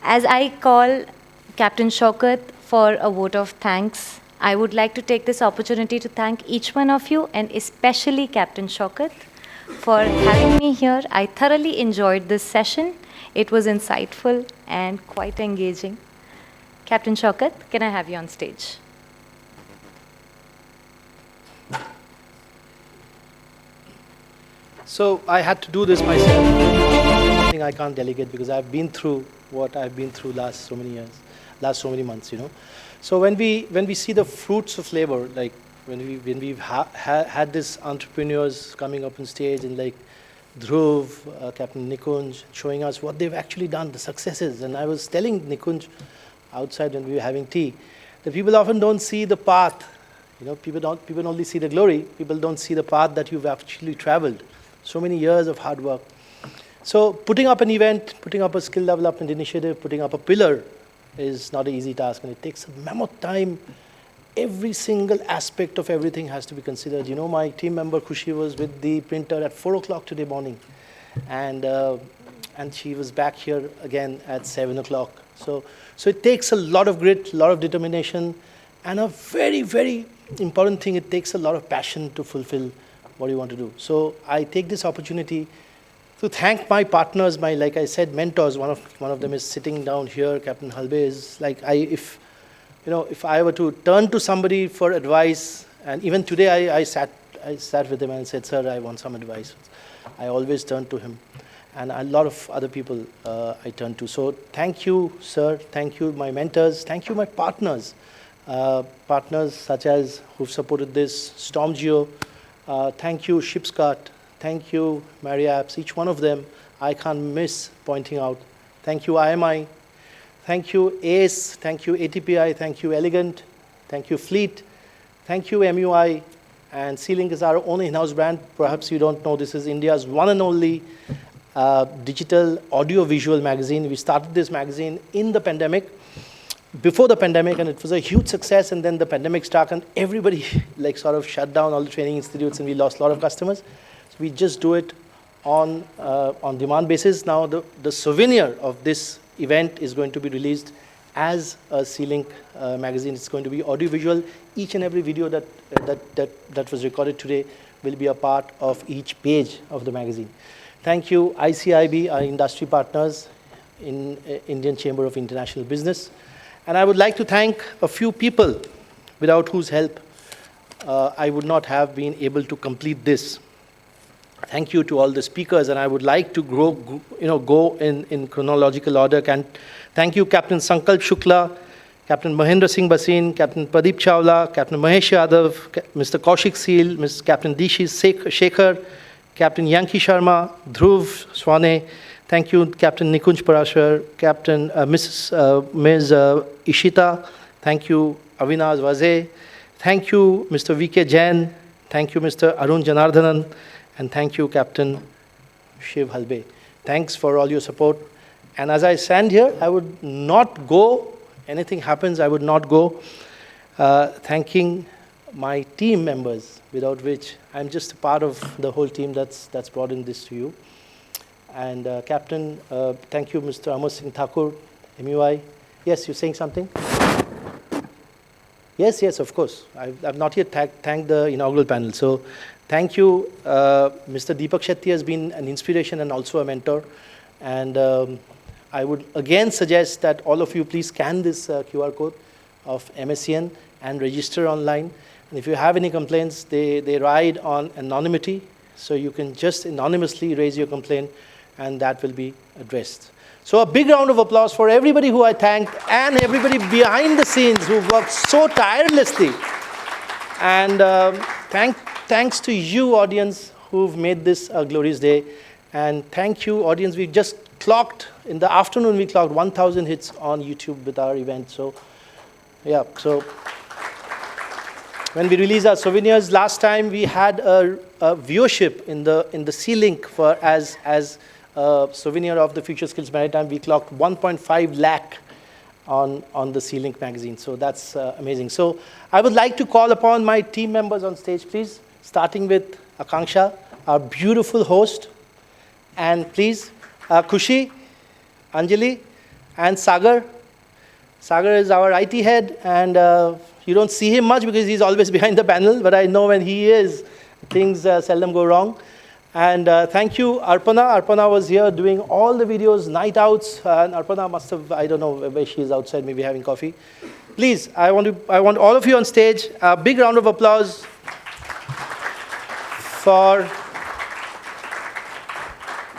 As I call Captain Shaukat for a vote of thanks, I would like to take this opportunity to thank each one of you, and especially Captain Shaukat, for having me here. I thoroughly enjoyed this session. It was insightful and quite engaging. Captain Shaukat, can I have you on stage? So I had to do this myself. Something I can't delegate because I've been through what I've been through last so many years, last so many months, you know. So when we see the fruits of labor, like when we've had these entrepreneurs coming up on stage and like Dhruv, Captain Nikunj, showing us what they've actually done, the successes. And I was telling Nikunj outside when we were having tea, that people often don't see the path. You know, people only see the glory. People don't see the path that you've actually traveled. So many years of hard work. So putting up an event, putting up a skill development initiative, putting up a pillar is not an easy task, and it takes a mammoth time. Every single aspect of everything has to be considered. You know, my team member Khushi was with the printer at 4 o'clock today morning, and she was back here again at 7 o'clock. So it takes a lot of grit, a lot of determination, and a very, very important thing, it takes a lot of passion to fulfill what you want to do. So I take this opportunity to thank my partners, my, like I said, mentors. One of them is sitting down here. Captain Halbe is like, if I were to turn to somebody for advice, and even today I sat with him and said, sir, I want some advice. I always turn to him, and a lot of other people I turn to. So thank you, sir. Thank you, my mentors. Thank you, my partners. Partners such as who've supported this, StormGeo. Thank you, Shipscart. Thank you, MariApps. Each one of them, I can't miss pointing out. Thank you, IMI. Thank you, ACE. Thank you, ATPI. Thank you, Elegant. Thank you, Fleet. Thank you, MUI. And C-Link is our own in-house brand. Perhaps you don't know, this is India's one and only digital audio-visual magazine. We started this magazine in the pandemic, before the pandemic, and it was a huge success, and then the pandemic struck, and everybody like sort of shut down all the training institutes, and we lost a lot of customers. So we just do it on demand basis. Now the souvenir of this event is going to be released as a C-Link magazine. It's going to be audiovisual. Each and every video that was recorded today will be a part of each page of the magazine. Thank you, ICIB, our industry partners in Indian Chamber of International Business. And I would like to thank a few people without whose help I would not have been able to complete this. Thank you to all the speakers, and I would like to go in chronological order. Thank you, Captain Sankalp Shukla, Captain Mahendra Singh Basin, Captain Pradeep Chawla, Captain Mahesh Yadav, Mr. Kaushik Seal, Mr. Captain Dishi Shekhar, Captain Yanki Sharma, Dhruv Swane. Thank you, Captain Nikunj Parashar, Captain Ms. Ishita. Thank you, Avinash Vaze. Thank you, Mr. V.K. Jain. Thank you, Mr. Arun Janardhanan. And thank you, Captain Shiv Halbe. Thanks for all your support. And as I stand here, I would not go, anything happens, I would not go, thanking my team members, without which I'm just a part of the whole team that's brought in this to you. And Captain, thank you, Mr. Amar Singh Thakur, MUI. Yes, you're saying something? Yes, of course. I've not yet thanked the inaugural panel. So thank you. Mr. Deepak Shetty has been an inspiration and also a mentor. And I would again suggest that all of you please scan this QR code of MSCN and register online. And if you have any complaints, they ride on anonymity. So you can just anonymously raise your complaint, and that will be addressed. So a big round of applause for everybody who I thanked, and everybody behind the scenes who worked so tirelessly. And thanks to you, audience, who've made this a glorious day. And thank you, audience. We just clocked, in the afternoon, we clocked 1,000 hits on YouTube with our event. So, yeah, so when we released our souvenirs last time, we had a viewership in the C-Link for as a souvenir of the Future Skills Maritime. We clocked 1.5 lakh on the C-Link magazine. So that's amazing. So I would like to call upon my team members on stage, please, starting with Akanksha, our beautiful host. And please, Khushi, Anjali, And Sagar. Sagar is our IT head, and you don't see him much because he's always behind the panel, but I know when he is, things seldom go wrong. And thank you, Arpana. Arpana was here doing all the videos, night outs, and Arpana must have, I don't know where she is outside, maybe having coffee. Please, I want all of you on stage. A big round of applause for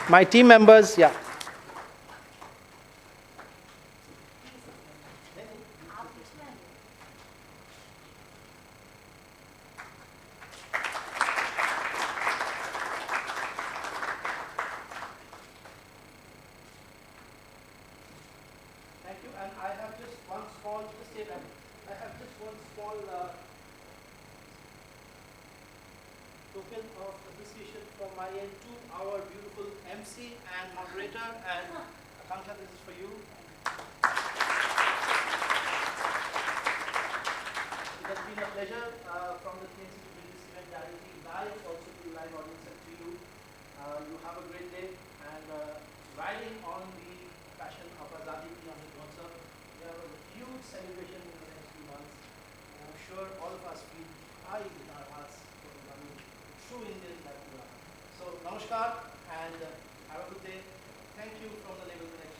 my team members. Yeah. Thank you. And I have just one small, just stay back. I have just one small token of appreciation from my end to our beautiful MC and moderator. And Akansha, this is for you. It has been a pleasure from the TNC to bring this event directly live, also to the live audience and to you. You have a great day, and riding on the passion of Azadi ki Amrit Mahotsav, we have a huge celebration in the next few months. And I'm sure all of us feel pride in our hearts for becoming true Indians like you are. So, namaskar, and have a good day. Thank you from the Label Connect.